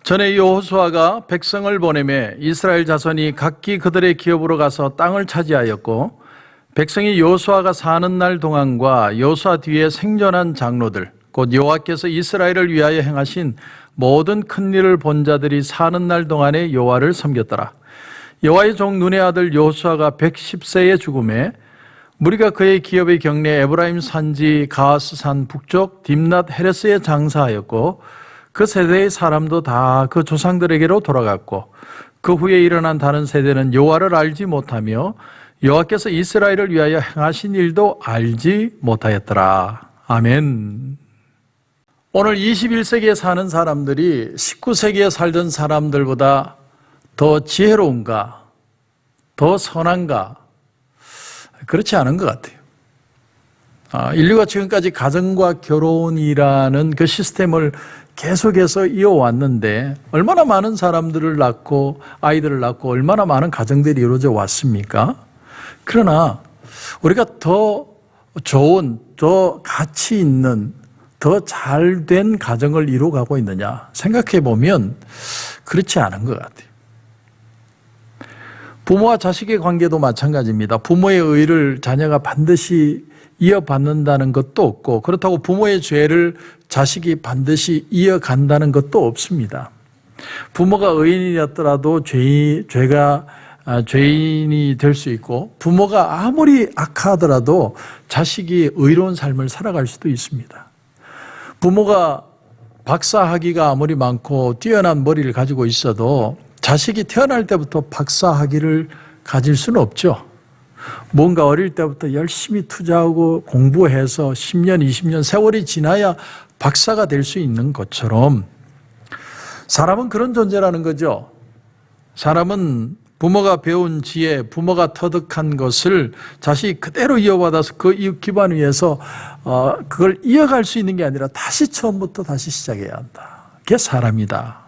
전에 여호수아가 백성을 보내매 이스라엘 자손이 각기 그들의 기업으로 가서 땅을 차지하였고, 백성이 여호수아가 사는 날 동안과 여호수아 뒤에 생존한 장로들 곧 여호와께서 이스라엘을 위하여 행하신 모든 큰 일을 본 자들이 사는 날 동안에 여호와를 섬겼더라. 여호와의 종 눈의 아들 여호수아가 110세에 죽음에 무리가 그의 기업의 경내 에브라임 산지 가하스산 북쪽 딥낫 헤레스에 장사하였고, 그 세대의 사람도 다 그 조상들에게로 돌아갔고, 그 후에 일어난 다른 세대는 여호와를 알지 못하며 여호와께서 이스라엘을 위하여 행하신 일도 알지 못하였더라. 아멘. 오늘 21세기에 사는 사람들이 19세기에 살던 사람들보다 더 지혜로운가, 더 선한가? 그렇지 않은 것 같아요. 인류가 지금까지 가정과 결혼이라는 그 시스템을 계속해서 이어왔는데, 얼마나 많은 사람들을 낳고 아이들을 낳고 얼마나 많은 가정들이 이루어져 왔습니까? 그러나 우리가 더 좋은, 더 가치 있는, 더 잘된 가정을 이루어가고 있느냐 생각해 보면 그렇지 않은 것 같아요. 부모와 자식의 관계도 마찬가지입니다. 부모의 의를 자녀가 반드시 이어받는다는 것도 없고, 그렇다고 부모의 죄를 자식이 반드시 이어간다는 것도 없습니다. 부모가 의인이었더라도 죄가 죄인이 될 수 있고, 부모가 아무리 악하더라도 자식이 의로운 삶을 살아갈 수도 있습니다. 부모가 박사학위가 아무리 많고 뛰어난 머리를 가지고 있어도 자식이 태어날 때부터 박사학위를 가질 수는 없죠. 뭔가 어릴 때부터 열심히 투자하고 공부해서 10년, 20년 세월이 지나야 박사가 될 수 있는 것처럼 사람은 그런 존재라는 거죠. 사람은 부모가 배운 지혜, 부모가 터득한 것을 자식이 그대로 이어받아서 그 기반 위에서 그걸 이어갈 수 있는 게 아니라 다시 처음부터 다시 시작해야 한다. 그게 사람이다.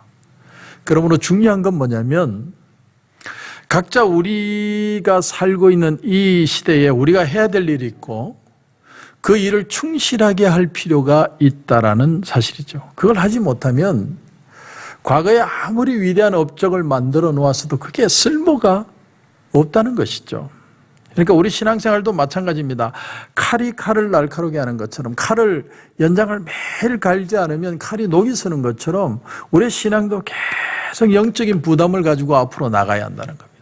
그러므로 중요한 건 뭐냐면, 각자 우리가 살고 있는 이 시대에 우리가 해야 될 일이 있고, 그 일을 충실하게 할 필요가 있다라는 사실이죠. 그걸 하지 못하면 과거에 아무리 위대한 업적을 만들어 놓았어도 그게 쓸모가 없다는 것이죠. 그러니까 우리 신앙생활도 마찬가지입니다. 칼이 칼을 날카롭게 하는 것처럼, 칼을 연장을 매일 갈지 않으면 칼이 녹이 쓰는 것처럼 우리의 신앙도 계속 영적인 부담을 가지고 앞으로 나가야 한다는 겁니다.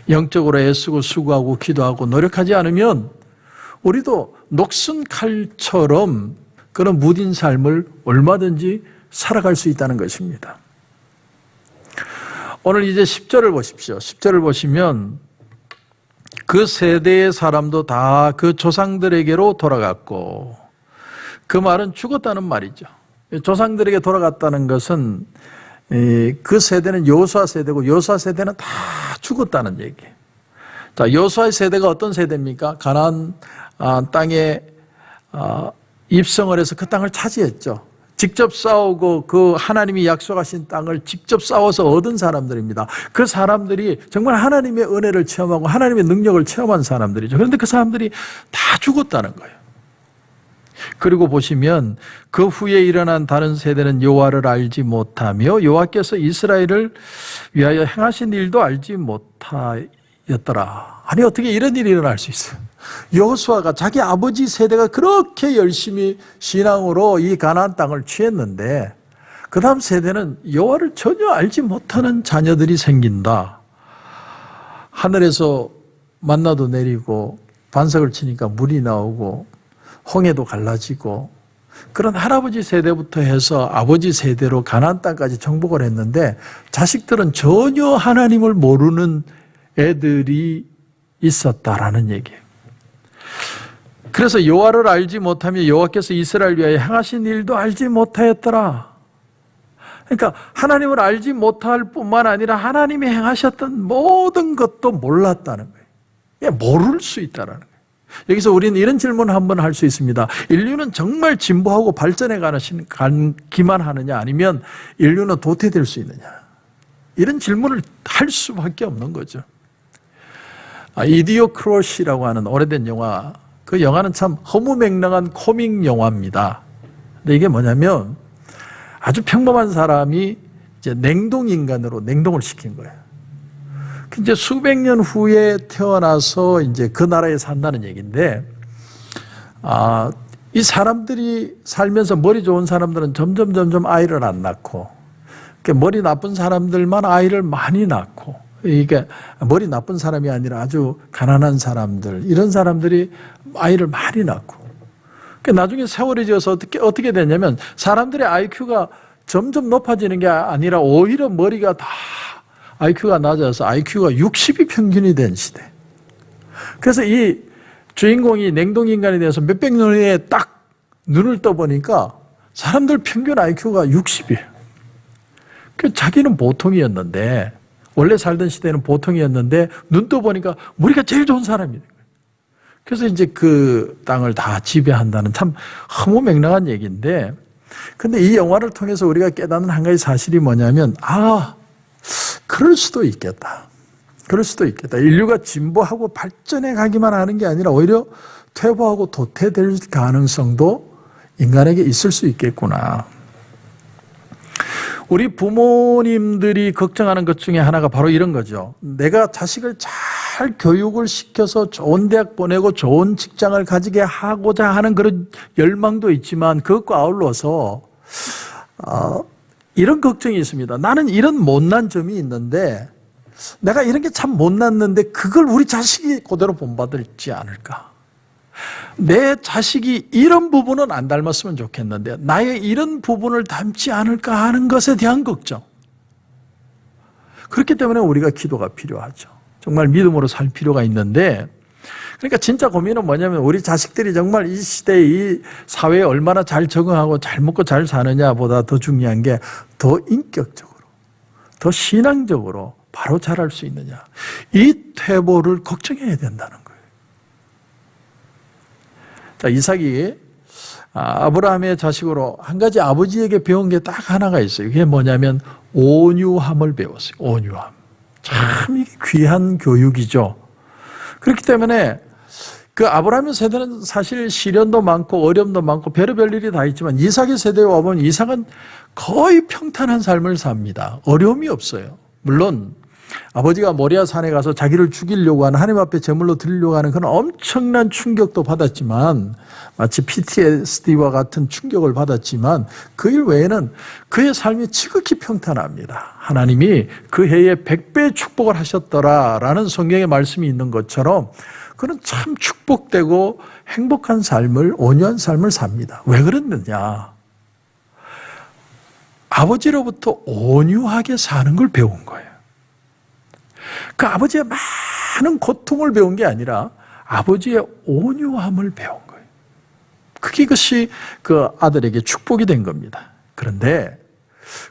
영적으로 애쓰고 수고하고 기도하고 노력하지 않으면 우리도 녹슨 칼처럼 그런 무딘 삶을 얼마든지 살아갈 수 있다는 것입니다. 오늘 이제 10절을 보십시오. 10절을 보시면 그 세대의 사람도 다 그 조상들에게로 돌아갔고, 그 말은 죽었다는 말이죠. 조상들에게 돌아갔다는 것은 그 세대는 여호수아 세대고, 여호수아 세대는 다 죽었다는 얘기예요. 자, 여호수아의 세대가 어떤 세대입니까? 가나안 땅에 입성을 해서 그 땅을 차지했죠. 직접 싸우고 그 하나님이 약속하신 땅을 직접 싸워서 얻은 사람들입니다. 그 사람들이 정말 하나님의 은혜를 체험하고 하나님의 능력을 체험한 사람들이죠. 그런데 그 사람들이 다 죽었다는 거예요. 그리고 보시면 그 후에 일어난 다른 세대는 여호와를 알지 못하며 여호와께서 이스라엘을 위하여 행하신 일도 알지 못하였더라. 아니, 어떻게 이런 일이 일어날 수 있어요? 여호수아가 자기 아버지 세대가 그렇게 열심히 신앙으로 이 가나안 땅을 취했는데, 그 다음 세대는 여호와를 전혀 알지 못하는 자녀들이 생긴다. 하늘에서 만나도 내리고 반석을 치니까 물이 나오고 홍해도 갈라지고, 그런 할아버지 세대부터 해서 아버지 세대로 가나안 땅까지 정복을 했는데, 자식들은 전혀 하나님을 모르는 애들이 있었다라는 얘기예요. 그래서 여호와를 알지 못하며 여호와께서 이스라엘 위하여 행하신 일도 알지 못하였더라. 그러니까 하나님을 알지 못할 뿐만 아니라 하나님이 행하셨던 모든 것도 몰랐다는 거예요. 모를 수 있다는 거예요. 여기서 우리는 이런 질문을 한번 할 수 있습니다. 인류는 정말 진보하고 발전해 가기만 하느냐, 아니면 인류는 도태될 수 있느냐? 이런 질문을 할 수밖에 없는 거죠. 이디오크로시라고 하는 오래된 영화, 그 영화는 참 허무맹랑한 코믹 영화입니다. 근데 이게 뭐냐면, 아주 평범한 사람이 이제 냉동인간으로 냉동을 시킨 거예요. 이제 수백 년 후에 태어나서 이제 그 나라에 산다는 얘기인데, 이 사람들이 살면서 머리 좋은 사람들은 점점 아이를 안 낳고, 머리 나쁜 사람들만 아이를 많이 낳고, 이게 머리 나쁜 사람이 아니라 아주 가난한 사람들, 이런 사람들이 아이를 많이 낳고, 나중에 세월이 지어서 어떻게 되냐면 사람들의 IQ가 점점 높아지는 게 아니라 오히려 머리가 다 IQ가 낮아서 IQ가 60이 평균이 된 시대. 그래서 이 주인공이 냉동인간에 대해서 몇백 년 후에 딱 눈을 떠보니까 사람들 평균 IQ가 60이에요. 자기는 보통이었는데, 원래 살던 시대는 보통이었는데 눈 떠보니까 머리가 제일 좋은 사람이 된 거예요. 그래서 이제 그 땅을 다 지배한다는 참 허무맹랑한 얘기인데, 근데 이 영화를 통해서 우리가 깨닫는 한 가지 사실이 뭐냐면, 그럴 수도 있겠다. 그럴 수도 있겠다. 인류가 진보하고 발전해 가기만 하는 게 아니라 오히려 퇴보하고 도태될 가능성도 인간에게 있을 수 있겠구나. 우리 부모님들이 걱정하는 것 중에 하나가 바로 이런 거죠. 내가 자식을 잘 교육을 시켜서 좋은 대학 보내고 좋은 직장을 가지게 하고자 하는 그런 열망도 있지만, 그것과 아울러서 이런 걱정이 있습니다. 나는 이런 못난 점이 있는데, 내가 이런 게 참 못났는데 그걸 우리 자식이 그대로 본받을지 않을까. 내 자식이 이런 부분은 안 닮았으면 좋겠는데 나의 이런 부분을 닮지 않을까 하는 것에 대한 걱정. 그렇기 때문에 우리가 기도가 필요하죠. 정말 믿음으로 살 필요가 있는데, 그러니까 진짜 고민은 뭐냐면 우리 자식들이 정말 이 시대에 이 사회에 얼마나 잘 적응하고 잘 먹고 잘 사느냐보다 더 중요한 게 더 인격적으로, 더 신앙적으로 바로 자랄 수 있느냐. 이 퇴보를 걱정해야 된다는 거예요. 자, 이삭이 아브라함의 자식으로 한 가지 아버지에게 배운 게 딱 하나가 있어요. 그게 뭐냐면 온유함을 배웠어요. 온유함. 참 귀한 교육이죠. 그렇기 때문에 그 아브라함의 세대는 사실 시련도 많고 어려움도 많고 별의별 일이 다 있지만, 이삭의 세대에 와보면 이삭은 거의 평탄한 삶을 삽니다. 어려움이 없어요. 물론 아버지가 모리아 산에 가서 자기를 죽이려고 하는, 하나님 앞에 제물로 드리려고 하는 그런 엄청난 충격도 받았지만, 마치 PTSD와 같은 충격을 받았지만, 그 일 외에는 그의 삶이 지극히 평탄합니다. 하나님이 그 해에 100배의 축복을 하셨더라라는 성경의 말씀이 있는 것처럼 그는 참 축복되고 행복한 삶을, 온유한 삶을 삽니다. 왜 그랬느냐? 아버지로부터 온유하게 사는 걸 배운 거예요. 그 아버지의 많은 고통을 배운 게 아니라 아버지의 온유함을 배운 거예요. 그것이 그 아들에게 축복이 된 겁니다. 그런데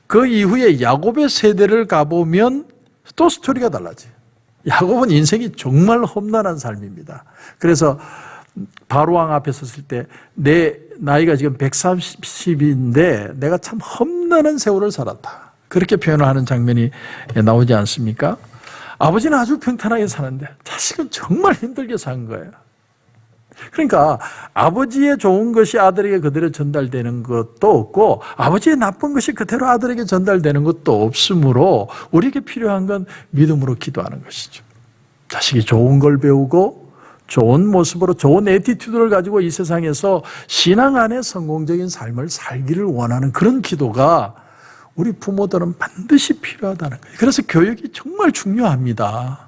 그 이후에 야곱의 세대를 가보면 또 스토리가 달라져요. 야곱은 인생이 정말 험난한 삶입니다. 그래서 바로왕 앞에 섰을 때 내 나이가 지금 130인데 내가 참 험난한 세월을 살았다. 그렇게 표현을 하는 장면이 나오지 않습니까? 아버지는 아주 평탄하게 사는데 자식은 정말 힘들게 산 거예요. 그러니까 아버지의 좋은 것이 아들에게 그대로 전달되는 것도 없고, 아버지의 나쁜 것이 그대로 아들에게 전달되는 것도 없으므로 우리에게 필요한 건 믿음으로 기도하는 것이죠. 자식이 좋은 걸 배우고 좋은 모습으로 좋은 애티튜드를 가지고 이 세상에서 신앙 안에 성공적인 삶을 살기를 원하는 그런 기도가 우리 부모들은 반드시 필요하다는 거예요. 그래서 교육이 정말 중요합니다.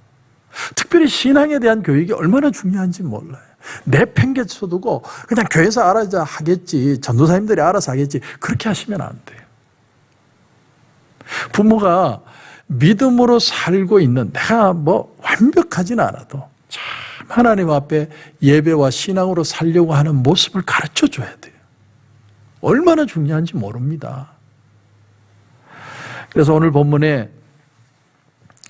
특별히 신앙에 대한 교육이 얼마나 중요한지 몰라요. 내 팽개쳐 두고 그냥 교회에서 알아서 하겠지, 전도사님들이 알아서 하겠지, 그렇게 하시면 안 돼요. 부모가 믿음으로 살고 있는, 내가 완벽하진 않아도 참 하나님 앞에 예배와 신앙으로 살려고 하는 모습을 가르쳐 줘야 돼요. 얼마나 중요한지 모릅니다. 그래서 오늘 본문에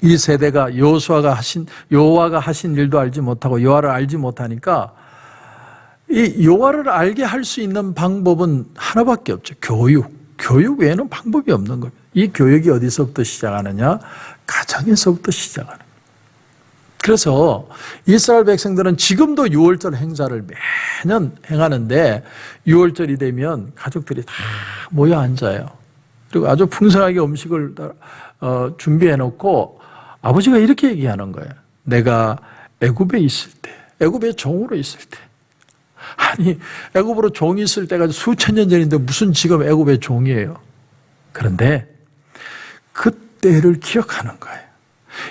이 세대가 여호와가 하신 일도 알지 못하고 여호와를 알지 못하니까, 이 여호와를 알게 할 수 있는 방법은 하나밖에 없죠. 교육 외에는 방법이 없는 겁니다. 이 교육이 어디서부터 시작하느냐? 가정에서부터 시작하는 거예요. 그래서 이스라엘 백성들은 지금도 유월절 행사를 매년 행하는데, 유월절이 되면 가족들이 다 모여 앉아요. 그리고 아주 풍성하게 음식을 준비해 놓고 아버지가 이렇게 얘기하는 거예요. 내가 애굽에 있을 때, 애굽의 종으로 있을 때. 아니, 애굽으로 종이 있을 때가 수천 년 전인데 무슨 지금 애굽의 종이에요. 그런데 그때를 기억하는 거예요.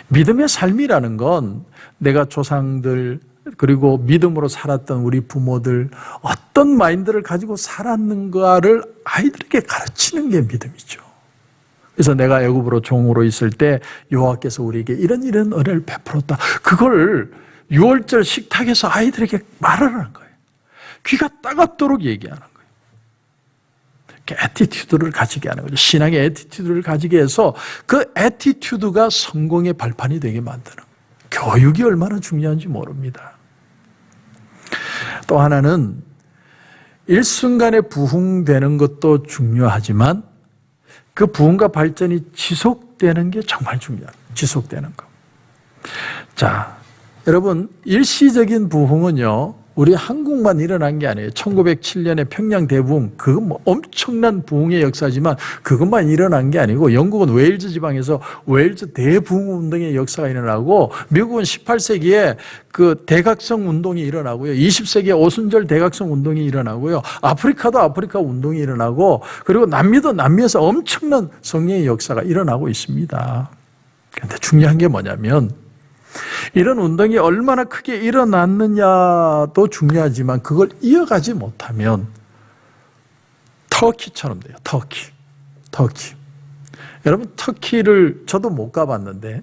믿음의 삶이라는 건 내가 조상들 그리고 믿음으로 살았던 우리 부모들 어떤 마인드를 가지고 살았는가를 아이들에게 가르치는 게 믿음이죠. 그래서 내가 애굽으로 종으로 있을 때 여호와께서 우리에게 이런 은혜를 베풀었다. 그걸 6월절 식탁에서 아이들에게 말을 하는 거예요. 귀가 따갑도록 얘기하는 거예요. 애티튜드를 가지게 하는 거죠. 신앙의 애티튜드를 가지게 해서 그 애티튜드가 성공의 발판이 되게 만드는 거예요. 교육이 얼마나 중요한지 모릅니다. 또 하나는 일순간에 부흥되는 것도 중요하지만 그 부흥과 발전이 지속되는 게 정말 중요합니다. 지속되는 거. 자, 여러분, 일시적인 부흥은요, 우리 한국만 일어난 게 아니에요. 1907년에 평양 대부흥, 그건 뭐 엄청난 부흥의 역사지만 그것만 일어난 게 아니고 영국은 웨일즈 지방에서 웨일즈 대부흥 운동의 역사가 일어나고 미국은 18세기에 그 대각성 운동이 일어나고요. 20세기에 오순절 대각성 운동이 일어나고요. 아프리카도 아프리카 운동이 일어나고 그리고 남미도 남미에서 엄청난 성령의 역사가 일어나고 있습니다. 그런데 중요한 게 뭐냐면 이런 운동이 얼마나 크게 일어났느냐도 중요하지만 그걸 이어가지 못하면 터키처럼 돼요. 터키. 여러분, 터키를 저도 못 가봤는데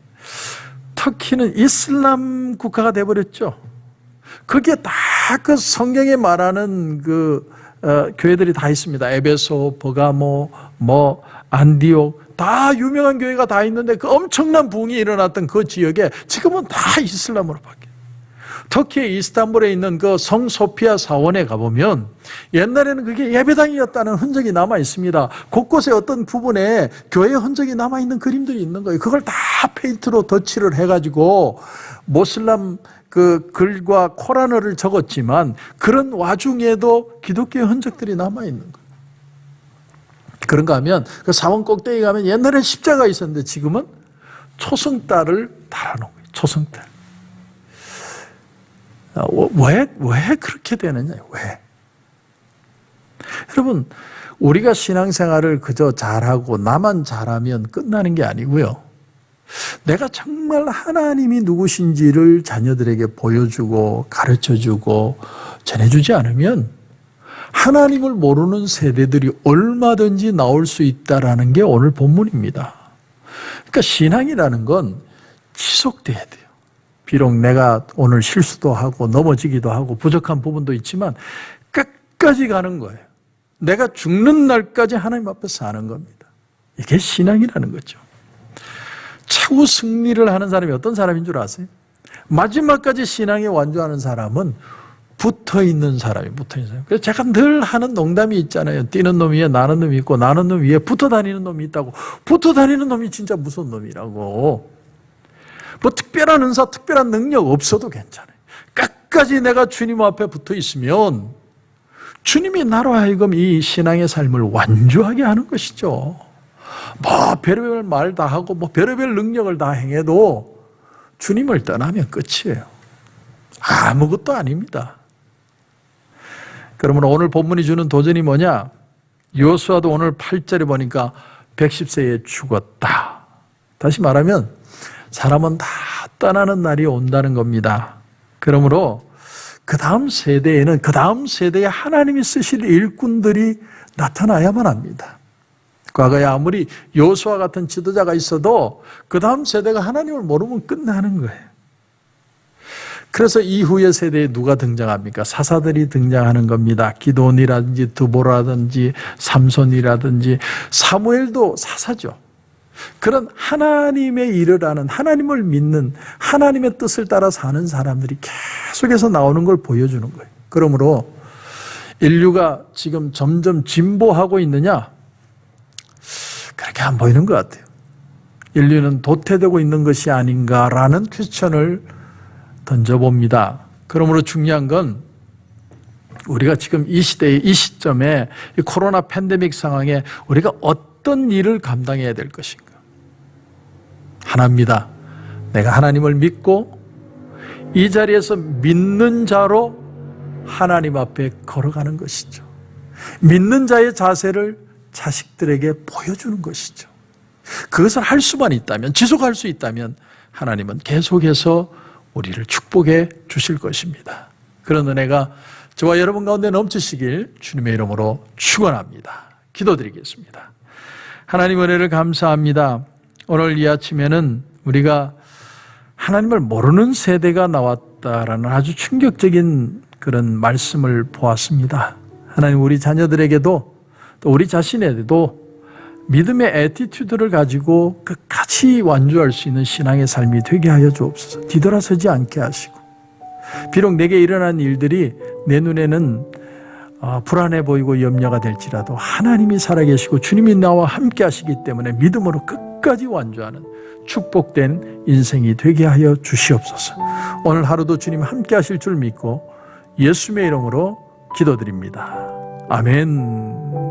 터키는 이슬람 국가가 돼버렸죠. 그게 다 그 성경에 말하는 그 교회들이 다 있습니다. 에베소, 버가모, 안디옥 다 유명한 교회가 다 있는데 그 엄청난 부흥이 일어났던 그 지역에 지금은 다 이슬람으로 바뀌어요. 터키의 이스탄불에 있는 그 성 소피아 사원에 가보면 옛날에는 그게 예배당이었다는 흔적이 남아 있습니다. 곳곳에 어떤 부분에 교회 흔적이 남아 있는 그림들이 있는 거예요. 그걸 다 페인트로 덧칠을 해가지고 모슬람 그 글과 코란어를 적었지만 그런 와중에도 기독교의 흔적들이 남아 있는 거예요. 그런가 하면 그 사원 꼭대기 가면 옛날엔 십자가 있었는데 지금은 초승달을 달아놓은 거예요. 초승달. 왜 그렇게 되느냐? 왜? 여러분, 우리가 신앙생활을 그저 잘하고 나만 잘하면 끝나는 게 아니고요. 내가 정말 하나님이 누구신지를 자녀들에게 보여주고 가르쳐주고 전해주지 않으면 하나님을 모르는 세대들이 얼마든지 나올 수 있다는 게 오늘 본문입니다. 그러니까 신앙이라는 건 지속돼야 돼요. 비록 내가 오늘 실수도 하고 넘어지기도 하고 부족한 부분도 있지만 끝까지 가는 거예요. 내가 죽는 날까지 하나님 앞에 사는 겁니다. 이게 신앙이라는 거죠. 최후 승리를 하는 사람이 어떤 사람인 줄 아세요? 마지막까지 신앙에 완주하는 사람은 붙어있는 사람이 붙어있는 사람. 그래서 제가 늘 하는 농담이 있잖아요. 뛰는 놈 위에 나는 놈이 있고 나는 놈 위에 붙어 다니는 놈이 있다고. 붙어 다니는 놈이 진짜 무서운 놈이라고. 뭐 특별한 은사, 특별한 능력 없어도 괜찮아요. 끝까지 내가 주님 앞에 붙어 있으면 주님이 나로 하여금 이 신앙의 삶을 완주하게 하는 것이죠. 뭐 별의별 말 다 하고 뭐 별의별 능력을 다 행해도 주님을 떠나면 끝이에요. 아무것도 아닙니다. 그러면 오늘 본문이 주는 도전이 뭐냐? 여호수아도 오늘 8절에 보니까 110세에 죽었다. 다시 말하면 사람은 다 떠나는 날이 온다는 겁니다. 그러므로 그 다음 세대에는 그 다음 세대에 하나님이 쓰실 일꾼들이 나타나야만 합니다. 과거에 아무리 여호수아 같은 지도자가 있어도 그 다음 세대가 하나님을 모르면 끝나는 거예요. 그래서 이후의 세대에 누가 등장합니까? 사사들이 등장하는 겁니다. 기드온이라든지 드보라든지 삼손이라든지 사무엘도 사사죠. 그런 하나님의 일을 하는 하나님을 믿는 하나님의 뜻을 따라 사는 사람들이 계속해서 나오는 걸 보여주는 거예요. 그러므로 인류가 지금 점점 진보하고 있느냐? 그렇게 안 보이는 것 같아요. 인류는 도태되고 있는 것이 아닌가라는 퀘스천을 던져봅니다. 그러므로 중요한 건 우리가 지금 이 시대에 이 시점에 이 코로나 팬데믹 상황에 우리가 어떤 어떤 일을 감당해야 될 것인가? 하나입니다. 내가 하나님을 믿고 이 자리에서 믿는 자로 하나님 앞에 걸어가는 것이죠. 믿는 자의 자세를 자식들에게 보여주는 것이죠. 그것을 할 수만 있다면, 지속할 수 있다면 하나님은 계속해서 우리를 축복해 주실 것입니다. 그런 은혜가 저와 여러분 가운데 넘치시길 주님의 이름으로 축원합니다. 기도드리겠습니다. 하나님 은혜를 감사합니다. 오늘 이 아침에는 우리가 하나님을 모르는 세대가 나왔다라는 아주 충격적인 그런 말씀을 보았습니다. 하나님, 우리 자녀들에게도 또 우리 자신에게도 믿음의 애티튜드를 가지고 끝까지 완주할 수 있는 신앙의 삶이 되게 하여 주옵소서. 뒤돌아서지 않게 하시고, 비록 내게 일어난 일들이 내 눈에는 불안해 보이고 염려가 될지라도 하나님이 살아계시고 주님이 나와 함께 하시기 때문에 믿음으로 끝까지 완주하는 축복된 인생이 되게 하여 주시옵소서. 오늘 하루도 주님 함께 하실 줄 믿고 예수님의 이름으로 기도드립니다. 아멘.